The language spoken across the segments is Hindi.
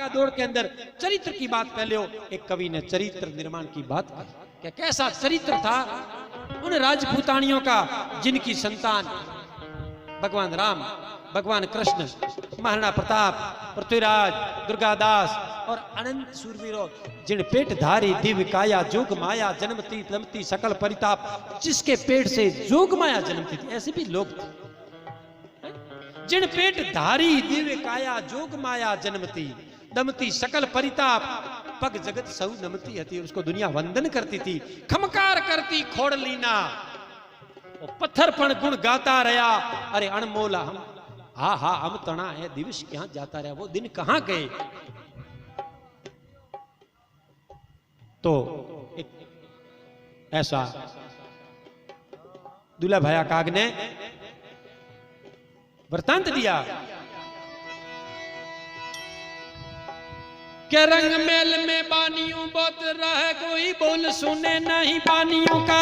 भागा दौड़ के अंदर चरित्र की बात पहले हो। एक कवि ने चरित्र निर्माण की बात की, क्या कैसा चरित्र था उन राजपूतानियों का जिनकी संतान भगवान राम, भगवान कृष्ण, महाराणा प्रताप, पृथ्वीराज, दुर्गादास और अनंत सूरवीरों, जिन पेट धारी दिव्य काया जोग माया जन्मती तमती सकल परिताप, जिसके पेट से जोग माया जन्मती थी, ऐसे भी लोग थे। जिन पेट धारी दिव्य काया जोग माया जन्मती दमती सकल परिताप, पग जगत सऊ नमती हती, उसको दुनिया वंदन करती थी, खमकार करती खोड़ लीना, पत्थर पण गुण गाता रहा, अरे अनमोला हम हा हा हम तना है दिवस क्या जाता रहा, वो दिन कहां गए। तो एक ऐसा दूल्हा भाया काग ने वृतांत दिया के रंग मेल में बानियों बोत रहे, कोई बोल सुने नहीं बानियों का।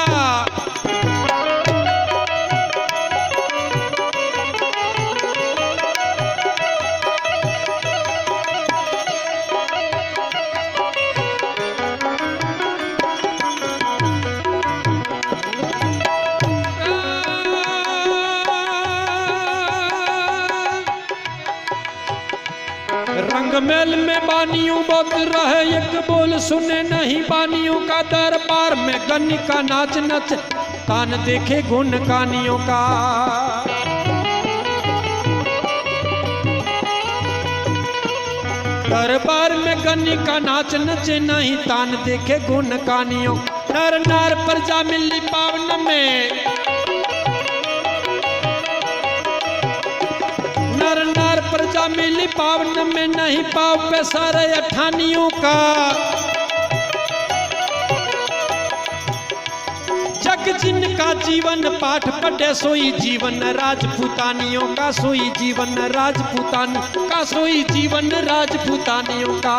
रंग मेल में बानियों बोत रहे, एक बोल सुने नहीं बानियों का। दरबार में गन्नी का नाच नच, तान देखे गुण कानियों का। दरबार में गन्नी का नाच नचे नहीं, तान देखे गुण कानियों। नर नार प्रजा मिली पावन में, नर नार प्रजा मिली पावन में, नहीं पाव पे सारे अठानियों का। जग जिनका जीवन पाठ पढ़े, सोई जीवन राजपूतानियों का, सोई जीवन राजपूतान का, सोई जीवन राजपूतानियों का।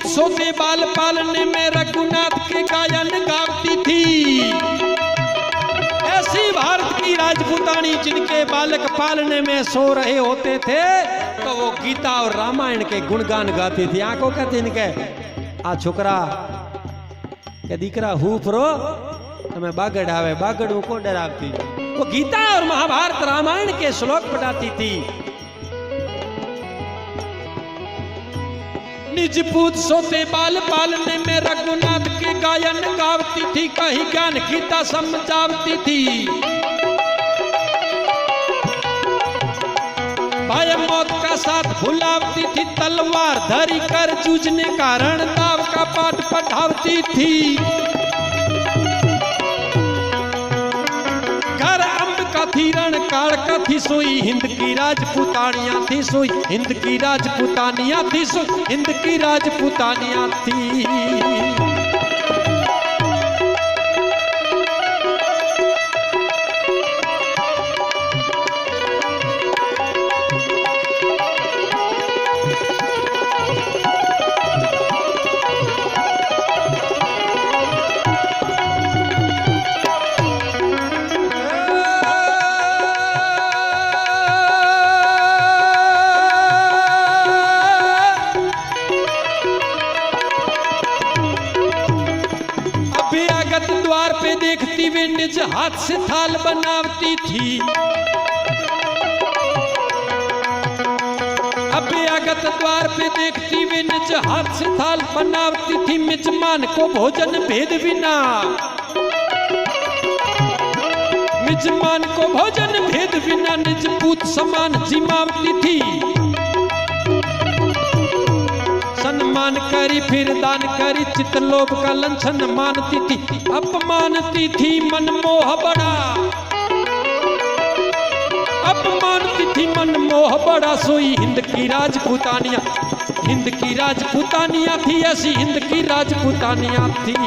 सोते बाल पालने में रघुनाथ के गायन गाती थी। ऐसी भारत की राजपूतानी जिनके बालक पालने में सो रहे होते थे, तो वो गीता और रामायण के गुणगान गाती थी। आंखों कहते इनके आ छोकरा के दीकरा हुफरो तुम्हें बागड़ आवे, बागड़ को डरावती। वो गीता और महाभारत रामायण के श्लोक पढ़ाती थी। निज पूत सोते बाल पालने में रघुनाथ के गायन गावती थी, कहीं ज्ञान गीता समझावती थी। भाई मौत का साथ भुलावती थी, तलवार धरी कर जूझने का रणदाव का पाठ पढ़ावती थी। घर अम्ब का थी रण काल का थी, सोई हिंद की राजपूतानियां थी, सोई हिंद की राजपूतानियां थी, सोई हिंद की राजपूतानियां थी। द्वार पे देखती वे निज हाथ से थाल बनावती थी। अभ्यागत द्वार पे देखती वे निज हाथ से थाल बनावती थी, मिजमान को भोजन भेद बिना, मिजमान को भोजन भेद बिना निज पूत समान जिमावती थी। सम्मान करी फिर दान करी, चित लोभ का लंछन मानती थी, अपमानती थी मनमोह बड़ा, अपमानती थी मनमोह मोह बड़ा सोई हिंद की राजपूतानिया। हिंद की राजपूतानिया थी ऐसी हिंद की राजपूतानिया थी।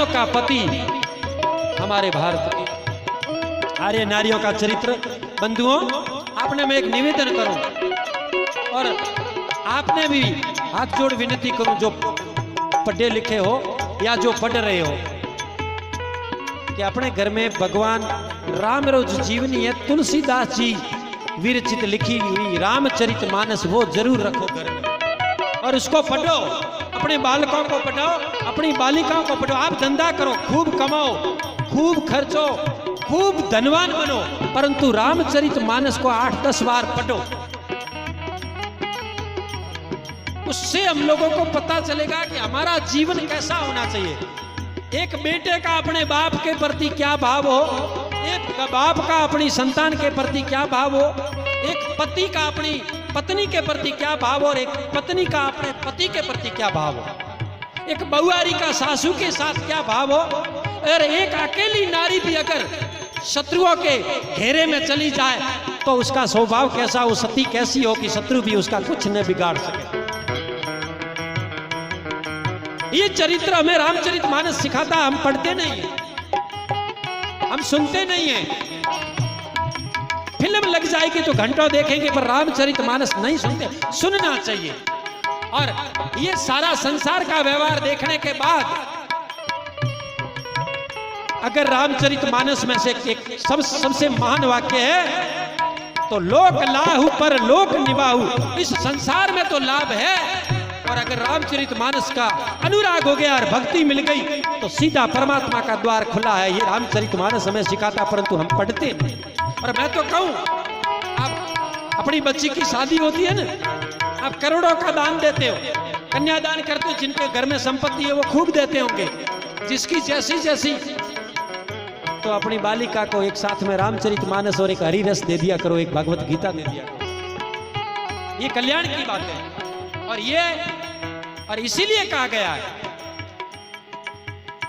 का पति हमारे भारत के आर्य नारियों का चरित्र। बंधुओं, आपने मैं एक निवेदन करूं और आपने भी हाथ जोड़ विनती करूं, जो पढ़े लिखे हो या जो पढ़ रहे हो, कि अपने घर में भगवान राम रोज जीवनी है, तुलसीदास जी विरचित लिखी हुई रामचरितमानस वो जरूर रखो घर में और उसको पढ़ो। अपने बालकों को पढ़ाओ, अपनी बालिकाओं को पढ़ो। आप धंधा करो, खूब कमाओ, खूब खर्चो, खूब धनवान बनो, परंतु रामचरितमानस को 8-10 बार पढ़ो। उससे हम लोगों को पता चलेगा कि हमारा जीवन कैसा होना चाहिए। एक बेटे का अपने बाप के प्रति क्या भाव हो, एक बाप का अपनी संतान के प्रति क्या भाव हो, एक पति का अपनी पत्नी के प्रति क्या भाव और एक पत्नी का अपने पति के प्रति क्या भाव हो, एक बहुआरी का सासू के साथ क्या भाव हो, और एक अकेली नारी भी अगर शत्रुओं के घेरे में चली जाए तो उसका स्वभाव कैसा हो, सती कैसी हो कि शत्रु भी उसका कुछ न बिगाड़ सके। ये चरित्र हमें रामचरितमानस सिखाता। हम पढ़ते नहीं है, हम सुनते नहीं है। फिल्म लग जाएगी तो घंटों देखेंगे, पर रामचरितमानस नहीं सुनते। सुनना चाहिए। और ये सारा संसार का व्यवहार देखने के बाद अगर रामचरितमानस में से एक सबसे महान वाक्य है तो लोक लाहु पर लोक निभाहु। इस संसार में तो लाभ है, और अगर रामचरितमानस का अनुराग हो गया और भक्ति मिल गई तो सीधा परमात्मा का द्वार खुला है। ये रामचरितमानस हमें सिखाता, परंतु हम पढ़ते नहीं। और मैं तो कहूं, आप अपनी बच्ची की शादी होती है ना, आप करोड़ों का दान देते हो, कन्यादान करते हो, जिनके घर में संपत्ति है वो खूब देते होंगे, जिसकी जैसी जैसी। तो अपनी बालिका को एक साथ में रामचरितमानस और एक हरि रस दे दिया करो, एक भगवत गीता दे दिया करो। ये कल्याण की बात है। और इसीलिए कहा गया है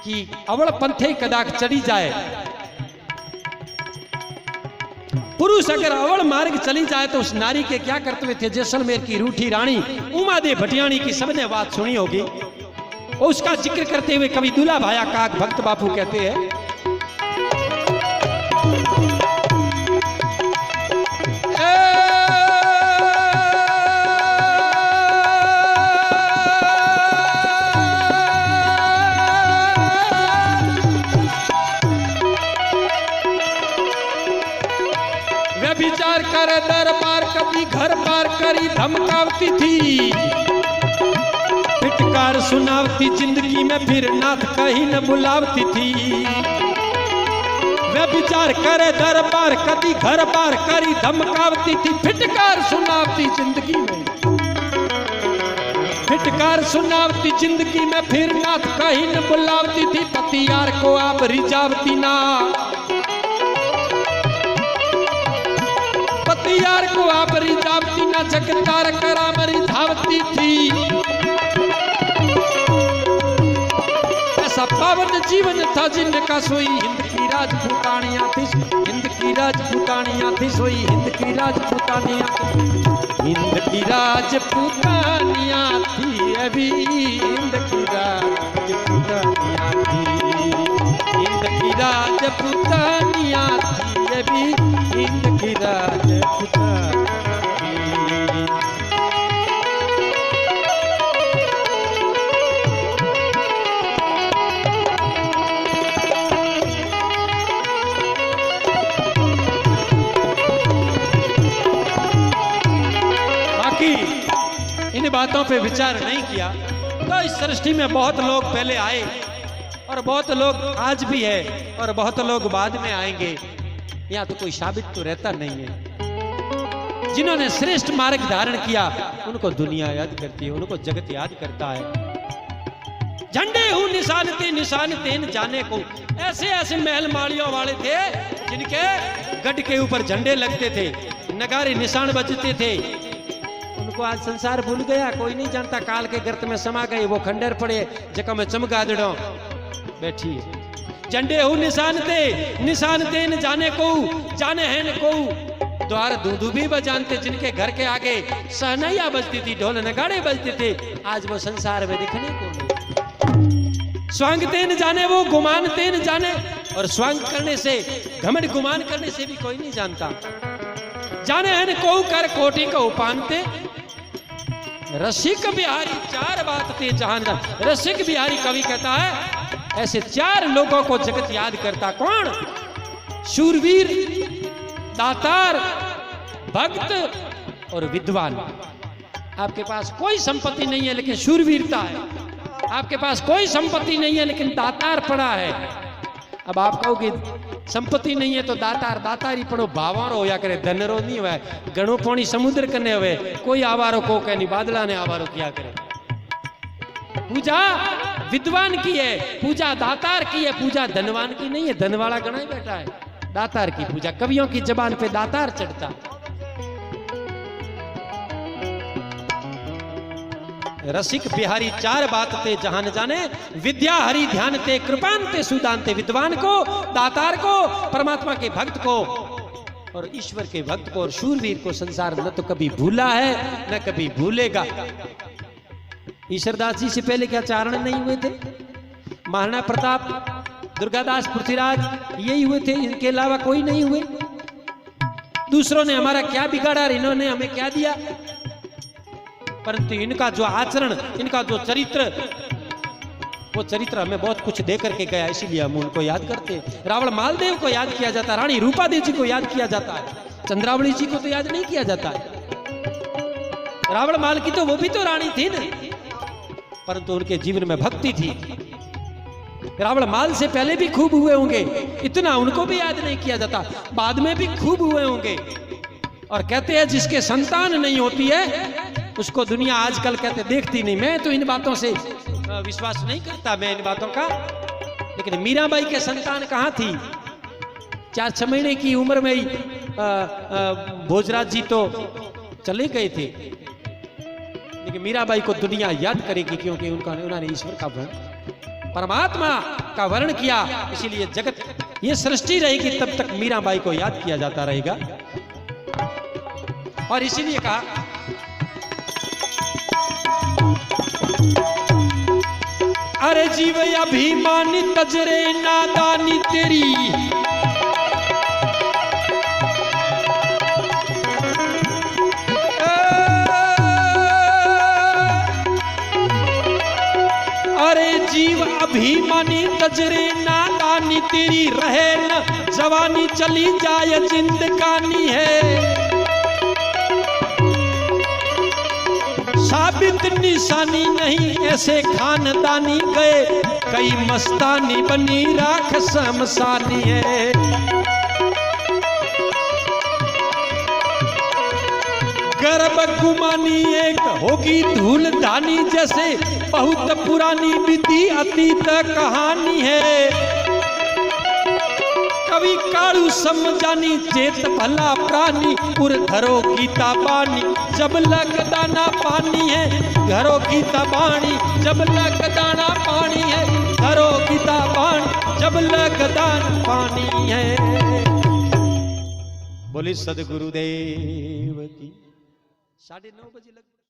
कि अवल पंथे कदाक चढ़ी जाए। पुरुष अगर अवल मार्ग चली जाए तो उस नारी के क्या कर्तव्य थे। जैसलमेर की रूठी रानी उमा देव भटियाणी की सबने बात सुनी होगी। उसका जिक्र करते हुए कवि दूल्हा भाया काक भक्त बापू कहते हैं, विचार कर दरबार कभी घर पार करी धमकावती थी, फिटकार सुनावती जिंदगी में फिर नाथ कहीं न बुलावती थी। वे विचार करे दरबार कभी घर पार करी धमकावती थी, फिटकार सुनावती जिंदगी में, फिटकार सुनावती जिंदगी में फिर नाथ कहीं न बुलावती थी। पतियार को आप रिझावती ना, यार को आप रिझावती ना, जगतार कराम रिझावती थी। ऐसा पावन जीवन था जिनका सोई हिंद की राजपूतानियां थी, हिंद की राजपूतानियां थी, सोई हिंद की राजपूतानियां थी, हिंद की राजपूतानियां थी, अभी हिंद की राजपूतानियां थी, हिंद की राजपूतानियां थी, अभी हिंद की राजपूतानियां। बाकी इन बातों पे विचार नहीं किया तो इस सृष्टि में बहुत लोग पहले आए और बहुत लोग आज भी है और बहुत लोग बाद में आएंगे। यहाँ तो कोई साबित तो रहता नहीं है। जिन्होंने श्रेष्ठ मार्ग धारण किया उनको दुनिया याद करती है, उनको जगत याद करता है। झंडे हूं निशान तेन जाने को। ऐसे ऐसे महल माड़ियों वाले थे जिनके गढ़ के ऊपर झंडे लगते थे, नगारे निशान बजते थे। उनको आज संसार भूल गया, कोई नहीं जानता। काल के गर्त में समा गए, वो खंडर पड़े जका में चमगादड़ों बैठी है। झंडे हूं निशान ते न जाने को, जाने हैं न को। द्वार दूधू भी बजानते, जिनके घर के आगे सहनैया बजती थी, ढोल नगाड़े बजते थे, आज वो संसार में दिखने को नहीं। स्वांग तेन जाने वो गुमान तेन जाने, और स्वांग करने से, घमंड गुमान करने से भी कोई नहीं जानता। जाने हैं को कर कोटि को उपानते, रसिक बिहारी चार बात ते जहान जान। रसिक बिहारी कवि कहता है ऐसे चार लोगों को जगत याद करता। कौन? शूरवीर, दातार, भक्त और विद्वान। आपके पास कोई संपत्ति नहीं है लेकिन शूरवीरता है, आपके पास कोई संपत्ति नहीं है लेकिन दातार पड़ा है। अब आप कहोगे संपत्ति नहीं है तो दातार ही पढ़ो, भावारो होया करे, धनरो नहीं हुआ। गणो पानी समुद्र करने हुए, कोई आवारो को कह नहीं, बादला ने आवारो किया करे। पूजा विद्वान की है, पूजा दातार की है, पूजा धनवान की नहीं है। धनवाला गणा ही बैठा है, दातार की पूजा। कवियों की जबान पे दातार चढ़ता। रसिक बिहारी चार बात ते जहान जाने, विद्या हरि ध्यान ते, कृपान ते सुदान ते। विद्वान को, दातार को, परमात्मा के भक्त को और ईश्वर के भक्त को और शूरवीर को संसार न तो कभी भूला है न कभी भूलेगा। ईश्वरदास जी से पहले क्या चारण नहीं हुए थे? महाराणा प्रताप, दुर्गादास, पृथ्वीराज, यही हुए थे, इनके अलावा कोई नहीं हुए। दूसरों ने हमारा क्या बिगाड़ा, इन्होंने हमें क्या दिया? परंतु इनका जो आचरण, इनका जो चरित्र, वो चरित्र हमें बहुत कुछ दे करके गया, इसीलिए हम उनको याद करते हैं। रावण मालदेव को याद किया जाता है, रानी रूपादेवी जी को याद किया जाता है, चंद्रावली जी को तो याद नहीं किया जाता है। रावण माल की तो वो भी तो रानी थी ना, परंतु उनके जीवन में भक्ति थी। रावण माल से पहले भी खूब हुए होंगे, इतना उनको भी याद नहीं किया जाता, बाद में भी खूब हुए होंगे। और कहते हैं जिसके संतान नहीं होती है उसको दुनिया आजकल कहते देखती नहीं। मैं तो इन बातों से विश्वास नहीं करता, मैं इन बातों का। लेकिन मीराबाई के संतान कहाँ थी? 4-6 महीने की उम्र में ही भोजराज जी तो चले गए थे, लेकिन मीराबाई को दुनिया याद करेगी क्योंकि उन्होंने ईश्वर का वर्ण, परमात्मा का वर्ण किया। इसीलिए जगत, ये सृष्टि रहेगी तब तक मीराबाई को याद किया जाता रहेगा। और इसीलिए कहा अरे जीव अभिमानी तजरे नादानी तेरी, अरे जीव अभिमानी तजरे नादानी तेरी, रहे न जवानी चली जाए जिंदगानी है। साबित निशानी नहीं ऐसे खानदानी गए, कई मस्तानी बनी राख शमशानी है। गर्भ गुमानी एक होगी धूल धानी, जैसे बहुत पुरानी बीती अतीत कहानी है। कवि काड़ू समझानी चेत भला प्राणी, उर धरो गीता बानी जब लग दाना पानी है। घरो गीता बानी जब लग दाना पानी है, घरो गीता बानी जब लग दाना पानी है। बोले सदगुरुदेव की। 9:30 बजे लग